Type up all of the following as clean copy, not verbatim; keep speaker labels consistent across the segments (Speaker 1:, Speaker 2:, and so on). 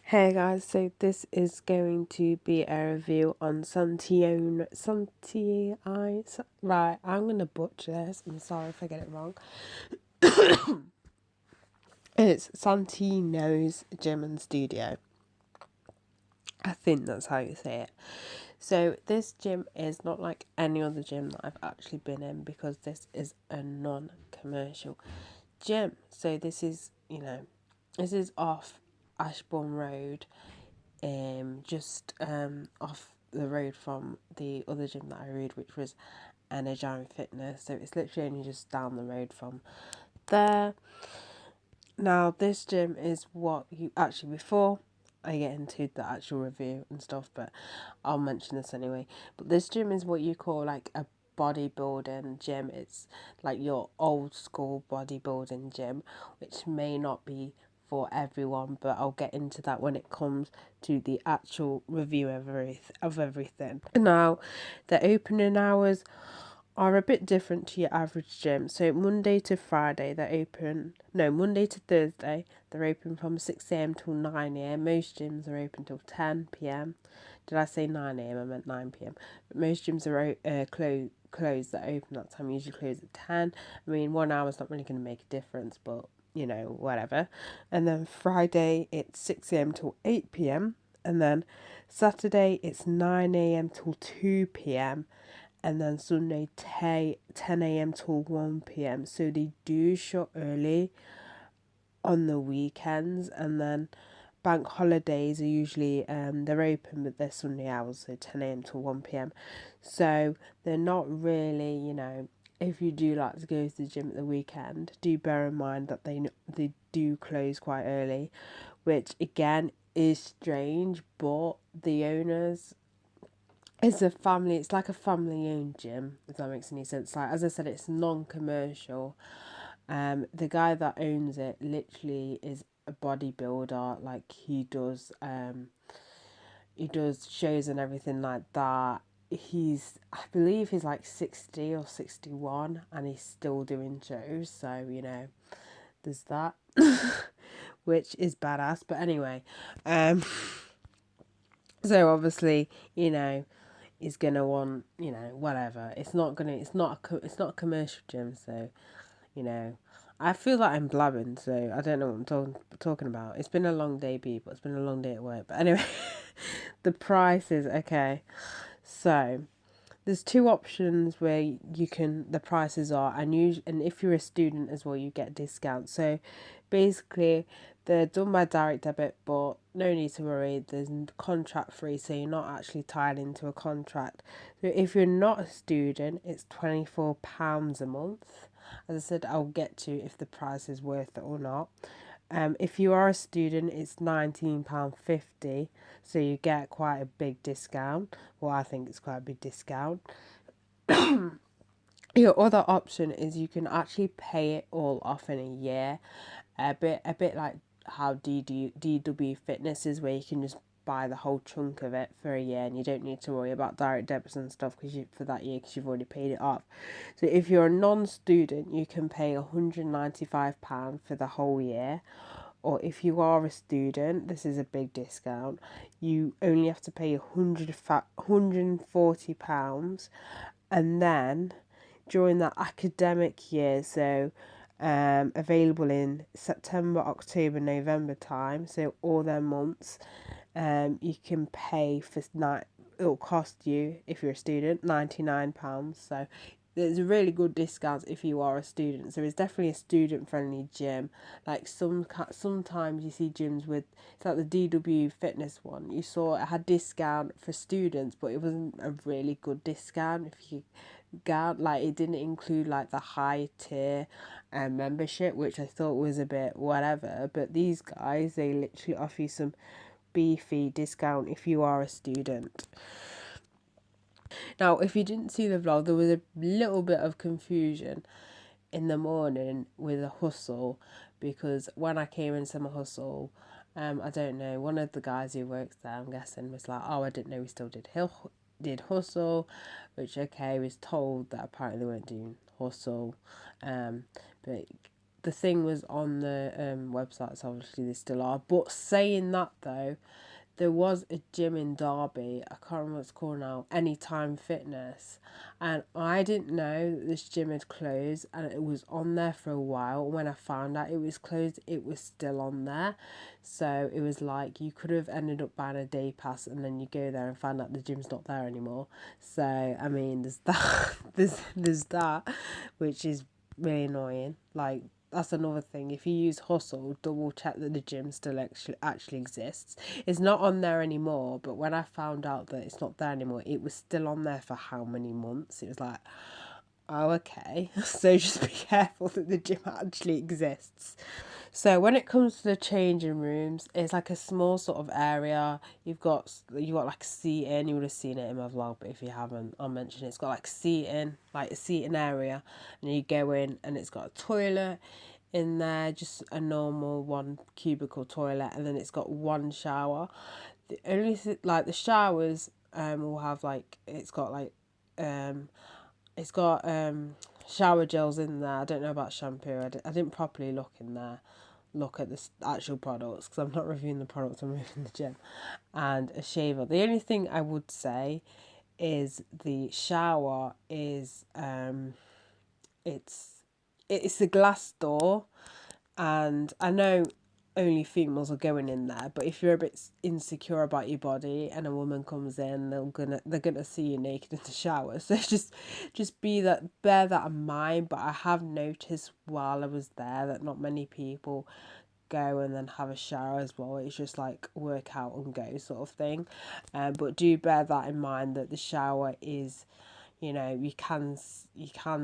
Speaker 1: Hey guys, so this is going to be a review on right, I'm gonna butcher this. I'm sorry if I get it wrong. It's Santino's Gym and Studio. I think that's how you say it. So this gym is not like any other gym that I've actually been in because this is a non-commercial gym. So this is off Ashbourne Road, just off the road from the other gym that I rode, which was Energy Fitness. So it's literally only just down the road from there. Now this gym is what you actually, before I get into the actual review and stuff, but I'll mention this anyway. But this gym is what you call like a bodybuilding gym. It's like your old school bodybuilding gym, which may not be for everyone, but I'll get into that when it comes to the actual review of everything. Now, the opening hours are a bit different to your average gym. So Monday to Friday they're open. No, Monday to Thursday they're open from 6 a.m. till 9 a.m. Most gyms are open till 10 p.m. Did I say 9 a.m.? I meant 9 p.m. But most gyms are closed that open that time. Usually close at 10. I mean, 1 hour is not really going to make a difference, but whatever. And then Friday it's 6 a.m. till 8 p.m. And then Saturday it's 9 a.m. till 2 p.m. And then Sunday 10 a.m. till 1 p.m. So they do shut early on the weekends, and then bank holidays are usually they're open, but they're Sunday hours, so 10 a.m. till 1 p.m. So they're not really, if you do like to go to the gym at the weekend, do bear in mind that they do close quite early, which again is strange, but the owners, it's like a family owned gym, if that makes any sense. Like, as I said, it's non-commercial. The guy that owns it literally is a bodybuilder. Like, he does shows and everything like that. I believe he's like 60 or 61 and he's still doing shows, so there's that. Which is badass. But anyway, so obviously, is gonna want, whatever. It's not a commercial gym, so you know. I feel like I'm blabbing, so I don't know what I'm talking about. It's been a long day, people. It's been a long day at work. But anyway, the price is okay. So there's two options where the prices are, and if you're a student as well, you get discounts. So basically they're done by direct debit, but no need to worry, there's contract free, so you're not actually tied into a contract. So if you're not a student, it's £24 a month. As I said, I'll get to if the price is worth it or not. If you are a student, it's £19.50, so you get quite a big discount. Well, I think it's quite a big discount. Your other option is you can actually pay it all off in a year, a bit like how DW Fitness is, where you can just buy the whole chunk of it for a year and you don't need to worry about direct debits and stuff for that year because you've already paid it off. So if you're a non-student, you can pay £195 for the whole year. Or if you are a student, this is a big discount. You only have to pay £140, and then during that academic year, so available in September, October, November time, so all their months, you can pay for it'll cost you, if you're a student, £99. So there's a really good discount if you are a student. So it's definitely a student friendly gym. Like sometimes you see gyms with, it's like the DW Fitness one, you saw it had discount for students, but it wasn't a really good discount. If you got, like, it didn't include like the high tier membership, which I thought was a bit whatever. But these guys, they literally offer you some beefy discount if you are a student. Now, if you didn't see the vlog, there was a little bit of confusion in the morning with a hustle, because when I came into my hustle, I don't know, one of the guys who works there, I'm guessing, was like, oh, I didn't know we still did hustle, which, okay, was told that apparently they weren't doing hustle, but the thing was on the websites, obviously they still are. But saying that though, there was a gym in Derby, I can't remember what it's called now, Anytime Fitness. And I didn't know that this gym had closed, and it was on there for a while. When I found out it was closed, it was still on there. So it was like you could have ended up buying a day pass and then you go there and find out the gym's not there anymore. So I mean there's that there's that, which is really annoying. Like that's another thing. If you use Hustle, double check that the gym still actually exists. It's not on there anymore, but when I found out that it's not there anymore, it was still on there for how many months? It was like, oh, okay. So just be careful that the gym actually exists. So when it comes to the changing rooms, it's like a small sort of area. You got like seating. You would have seen it in my vlog, but if you haven't, I'll mention it. It's got like seating, like a seating area, and you go in, and it's got a toilet in there, just a normal one cubicle toilet, and then it's got one shower. The only like the showers will have like it's got shower gels in there. I don't know about shampoo. I didn't properly look at the actual products because I'm not reviewing the products, I'm reviewing the gym. And a shaver. The only thing I would say is the shower is it's a glass door, and I know only females are going in there, but if you're a bit insecure about your body and a woman comes in, they're gonna see you naked in the shower. So just bear that in mind. But I have noticed while I was there that not many people go and then have a shower as well. It's just like work out and go sort of thing. But do bear that in mind, that the shower is, you can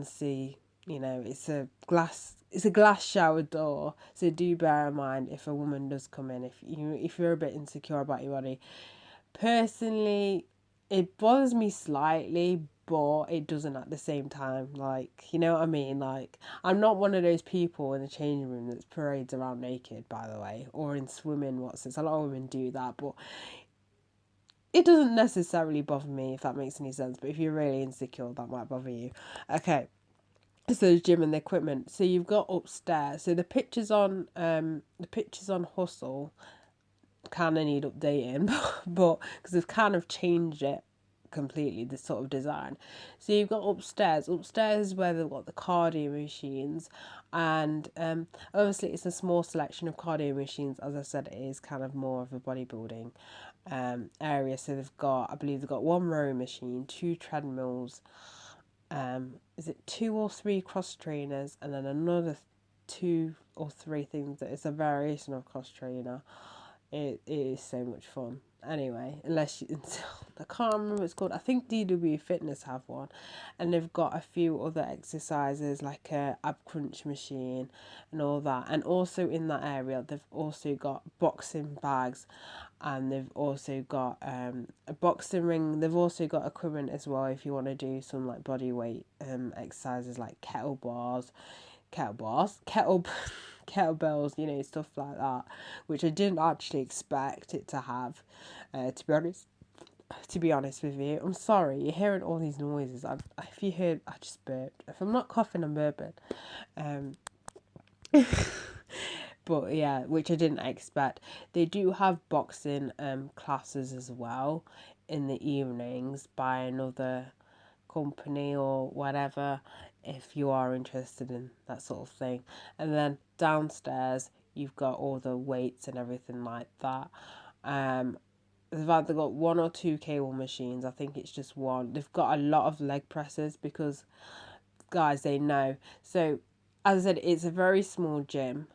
Speaker 1: see, it's a glass shower door. So do bear in mind if a woman does come in, if you're a bit insecure about your body. Personally, it bothers me slightly, but it doesn't at the same time. Like, you know what I mean? Like, I'm not one of those people in the changing room that parades around naked, by the way, or in swimming. A lot of women do that, but it doesn't necessarily bother me, if that makes any sense. But if you're really insecure, that might bother you. Okay. So the gym and the equipment. So you've got upstairs. So the pictures on Hustle kind of need updating, but because they've kind of changed it completely, the sort of design. So you've got upstairs. Upstairs is where they've got the cardio machines, and obviously it's a small selection of cardio machines. As I said, it is kind of more of a bodybuilding area. So I believe they've got one row machine, two treadmills, is it 2 or 3 cross trainers, and then another 2 or 3 things that is a variation of cross trainer. It is so much fun. Anyway, I can't remember what it's called. I think DW Fitness have one, and they've got a few other exercises like a ab crunch machine and all that. And also in that area, they've also got boxing bags, and they've also got a boxing ring. They've also got equipment as well if you want to do some like body weight exercises like kettlebells, kettlebells, stuff like that, which I didn't actually expect it to have, to be honest. To be honest with you, I'm sorry you're hearing all these noises. If you heard, I just burped. If I'm not coughing, I'm burping. But yeah, which I didn't expect. They do have boxing classes as well in the evenings by another company or whatever, if you are interested in that sort of thing. And then downstairs you've got all the weights and everything like that. They've either got 1 or 2 cable machines. I think it's just one. They've got a lot of leg presses because guys, they know. So as I said, it's a very small gym,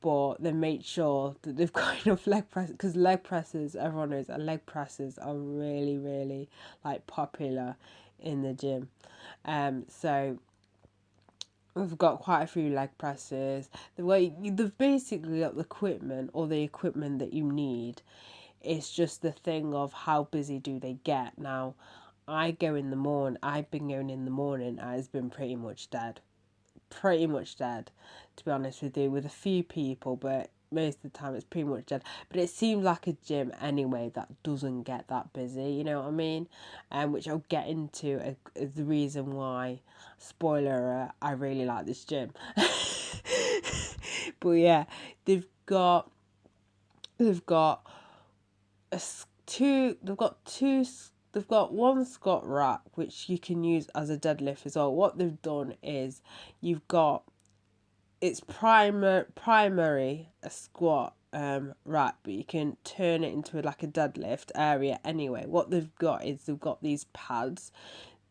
Speaker 1: but they made sure that they've got enough leg press, because leg presses, everyone knows that leg presses are really, really like popular in the gym. So we've got quite a few leg presses. They've basically got the equipment, or the equipment that you need. It's just the thing of how busy do they get. Now, I've been going in the morning, and it's been pretty much dead, to be honest with you, with a few people, but most of the time it's pretty much dead. But it seems like a gym anyway that doesn't get that busy, you know what I mean? Which I'll get into as the reason why, spoiler alert, I really like this gym. But yeah, they've got they've got a two they've got two they've got one squat rack which you can use as a deadlift as well. What they've done is you've got it's primary a squat rack, but you can turn it into like a deadlift area anyway. What they've got is they've got these pads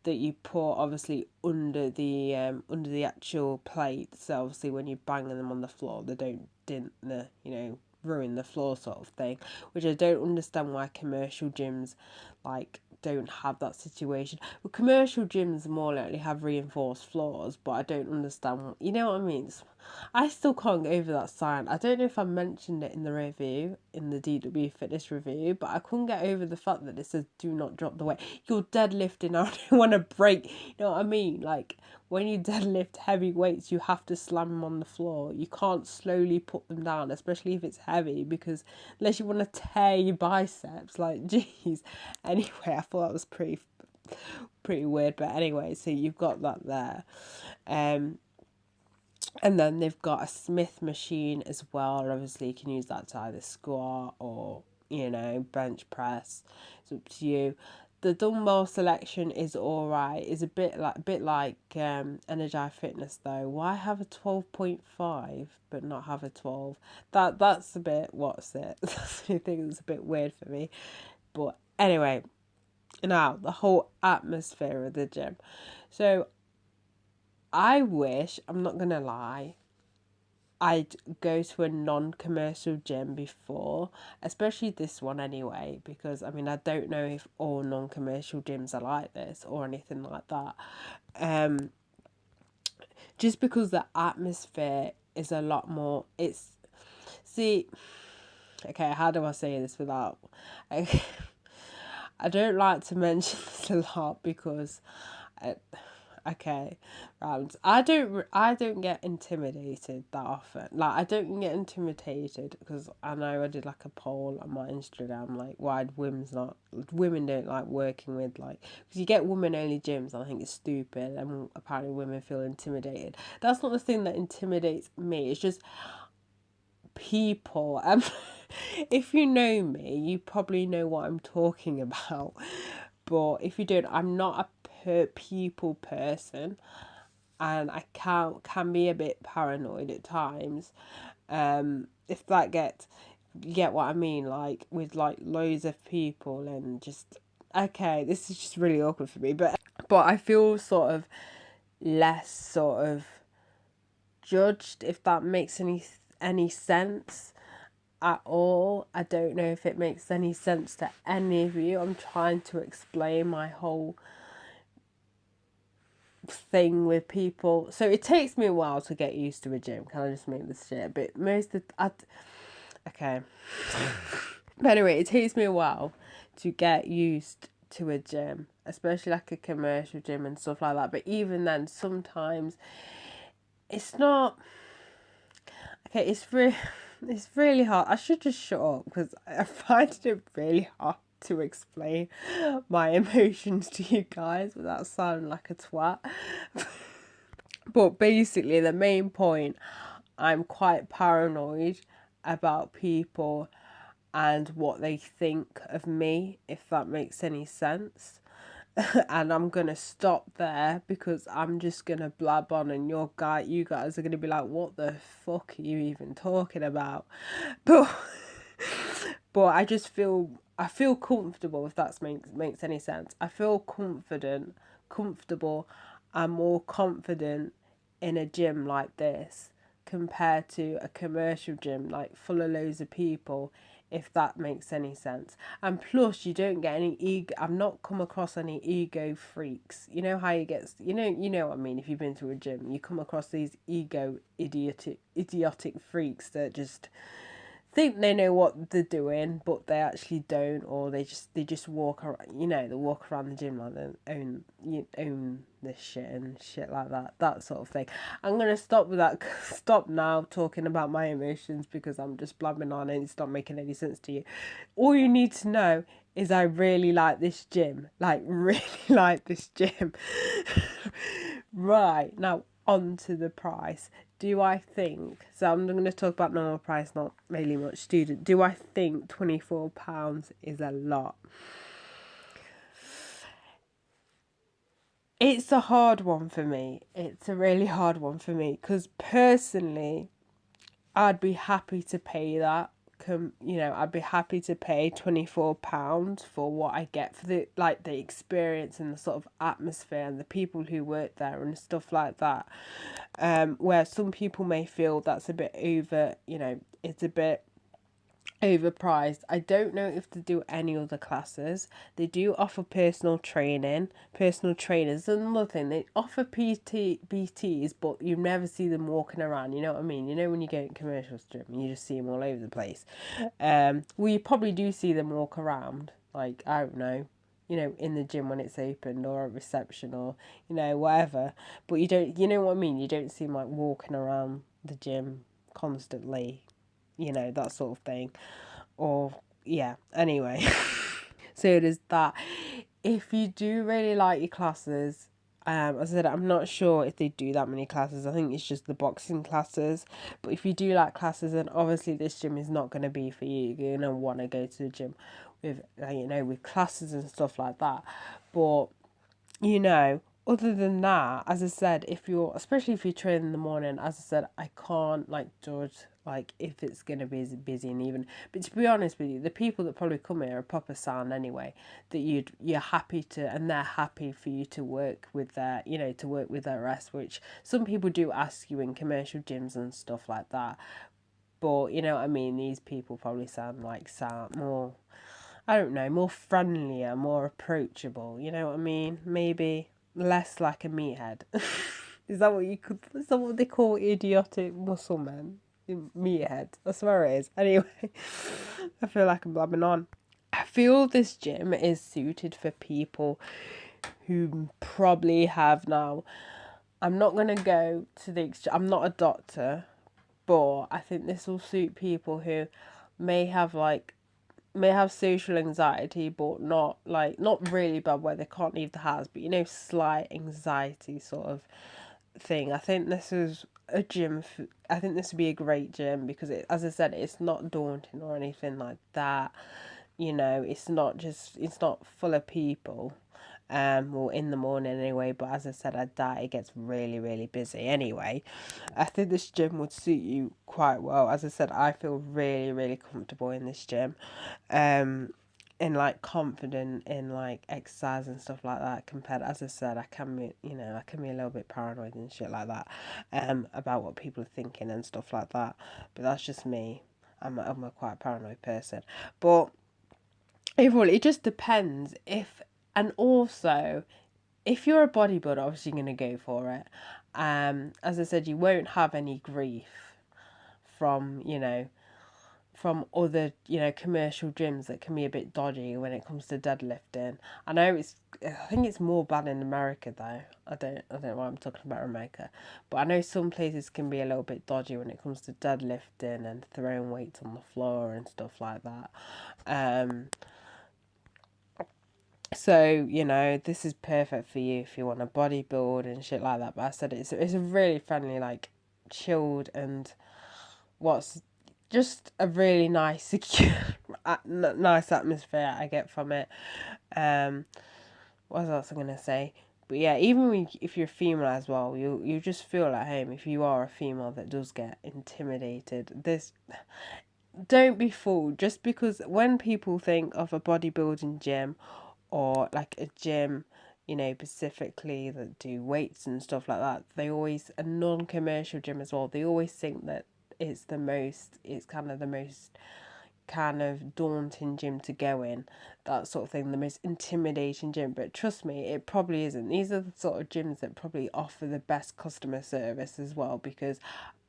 Speaker 1: that you put obviously under the actual plate. So obviously when you're banging them on the floor, they don't dint the ruin the floor sort of thing. Which I don't understand why commercial gyms like don't have that situation. Well, commercial gyms more likely have reinforced floors, but I don't understand. You know what I mean? I still can't get over that sign. I don't know if I mentioned it in the review, in the DW fitness review, but I couldn't get over the fact that it says do not drop the weight. You're deadlifting, I don't want to break. You know what I mean? Like when you deadlift heavy weights, you have to slam them on the floor. You can't slowly put them down, especially if it's heavy, because unless you want to tear your biceps, like geez. Anyway, I thought that was pretty weird, but anyway, so you've got that there. And then they've got a Smith machine as well. Obviously, you can use that to either squat or, bench press. It's up to you. The dumbbell selection is alright. It's a bit like Energize Fitness though. Why have a 12.5 but not have a 12? That's a bit, what's it? That's the thing that's a bit weird for me. But anyway, now the whole atmosphere of the gym. So I wish, I'm not gonna lie, I'd go to a non-commercial gym before, especially this one anyway, because I mean I don't know if all non-commercial gyms are like this or anything like that. Just because the atmosphere is a lot more. See, okay, how do I say this without? I don't like to mention this a lot because. Okay, I don't get intimidated that often. Like I don't get intimidated because I know I did like a poll on my Instagram, like why women don't like working with like, because you get women only gyms and I think it's stupid and apparently women feel intimidated. That's not the thing that intimidates me. It's just people. If you know me, you probably know what I'm talking about. But if you don't, I'm not a people person, and I can be a bit paranoid at times. If that you get what I mean, like with like loads of people and just okay, this is just really awkward for me, but I feel sort of less sort of judged, if that makes any sense at all. I don't know if it makes any sense to any of you. I'm trying to explain my whole thing with people. So it takes me a while to get used to a gym. Can I just make this shit a bit okay. But anyway, it takes me a while to get used to a gym, especially like a commercial gym and stuff like that. But even then, sometimes it's not okay. It's really hard. I should just shut up because I find it really hard to explain my emotions to you guys without sounding like a twat. But basically, the main point, I'm quite paranoid about people and what they think of me, if that makes any sense. And I'm gonna stop there because I'm just gonna blab on, and you guys are gonna be like, "What the fuck are you even talking about?" But I just I feel comfortable, if that makes any sense. I feel comfortable, and more confident in a gym like this compared to a commercial gym like full of loads of people, if that makes any sense. And plus, you don't get any ego. I've not come across any ego freaks. You know how you get, you know what I mean. If you've been to a gym, you come across these idiotic freaks that just think they know what they're doing, but they actually don't, or they just walk around. They walk around the gym like they own this shit and shit like that sort of thing. I'm gonna stop with that. Stop now talking about my emotions because I'm just blabbing on and it's not making any sense to you. All you need to know is I really like this gym, like really like this gym. Right, now on to the price. Do I think, so I'm going to talk about normal price, not really much student. Do I think £24 is a lot? It's a hard one for me. It's a really hard one for me because personally, I'd be happy to pay that. I'd be happy to pay £24 for what I get for the experience and the sort of atmosphere and the people who work there and stuff like that. Where some people may feel that's a bit over, it's a bit overpriced. I don't know if they do any other classes. They do offer personal trainers, and another thing, they offer BTs, but you never see them walking around. You know what I mean? When you go in commercial strip and you just see them all over the place. Well, you probably do see them walk around, like, I don't know, in the gym when it's opened or at reception or, whatever. But you don't, you know what I mean? You don't see them like walking around the gym constantly, that sort of thing. Or, yeah, anyway. So there's that. If you do really like your classes, as I said, I'm not sure if they do that many classes. I think it's just the boxing classes. But if you do like classes, then obviously this gym is not going to be for you. You're going to want to go to the gym with, with classes and stuff like that. But, other than that, as I said, especially if you train in the morning, as I said, I can't like judge like if it's gonna be busy and even. But to be honest with you, the people that probably come here are proper sound anyway. That you're happy to, and they're happy for you to work with their rest. Which some people do ask you in commercial gyms and stuff like that. But you know what I mean. These people probably sound more. I don't know, more friendlier, more approachable. You know what I mean? Maybe less like a meathead. Is that what they call idiotic muscle men? Meathead. I swear it is. Anyway, I feel like I'm blabbing on. I feel this gym is suited for people who probably have now. I'm not going to go to I'm not a doctor, but I think this will suit people who may have social anxiety, but not really bad where they can't leave the house, but slight anxiety sort of thing. I think this is a gym. I think this would be a great gym because as I said, it's not daunting or anything like that. It's not full of people. Well, in the morning anyway, but as I said, I doubt it gets really, really busy anyway. I think this gym would suit you quite well. As I said, I feel really, really comfortable in this gym. And like confident in like exercise and stuff like that compared, as I said, I can be a little bit paranoid and shit like that, about what people are thinking and stuff like that. But that's just me. I'm a quite paranoid person. But overall, it just depends and also, if you're a bodybuilder, obviously you're going to go for it. As I said, you won't have any grief from, from other, commercial gyms that can be a bit dodgy when it comes to deadlifting. I think it's more bad in America though. I don't know why I'm talking about America. But I know some places can be a little bit dodgy when it comes to deadlifting and throwing weights on the floor and stuff like that. So, this is perfect for you if you want to bodybuild and shit like that. But I said it's a really friendly, like, chilled and what's just a really nice, secure, nice atmosphere I get from it. What else I'm going to say? But yeah, even if you're female as well, you just feel at home if you are a female that does get intimidated. Don't be fooled just because when people think of a bodybuilding gym or like a gym, specifically that do weights and stuff like that, a non-commercial gym as well, they always think that it's kind of the most, kind of daunting gym to go in, that sort of thing, the most intimidating gym. But trust me, it probably isn't. These are the sort of gyms that probably offer the best customer service as well, because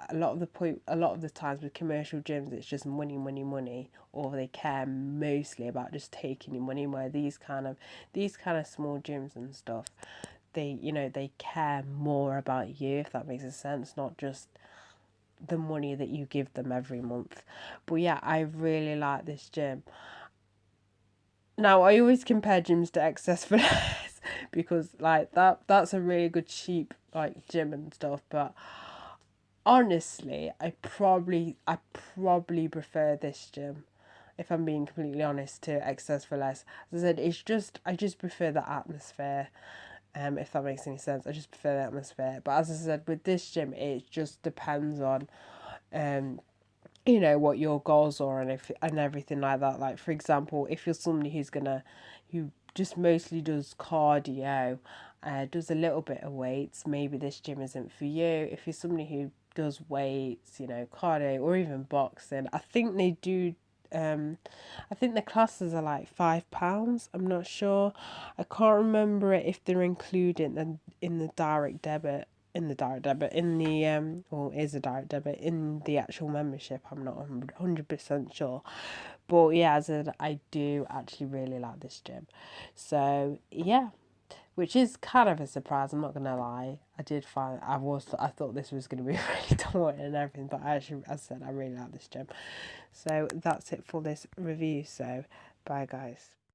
Speaker 1: a lot of the times with commercial gyms, it's just money, money, money, or they care mostly about just taking your money. Where these kind of small gyms and stuff, they care more about you, if that makes sense, not just the money that you give them every month. But yeah, I really like this gym. Now I always compare gyms to Excess for Less because like that's a really good cheap like gym and stuff, but honestly, I probably prefer this gym, if I'm being completely honest, to Excess for Less. As I said, I just prefer the atmosphere. If that makes any sense, I just prefer the atmosphere. But as I said, with this gym, it just depends on um what your goals are, and everything like that. Like for example, if you're somebody who just mostly does cardio, does a little bit of weights, maybe this gym isn't for you. If you're somebody who does weights, cardio, or even boxing, I think they do. I think the classes are like £5. I'm not sure. I can't remember it if they're included in the direct debit. In the or is a direct debit in the actual membership. I'm not 100% sure, but yeah, as I said, I do actually really like this gym. So yeah, which is kind of a surprise. I'm not gonna lie. I thought this was gonna be really daunting and everything, but actually, as I said, I really like this gym. So that's it for this review. So bye, guys.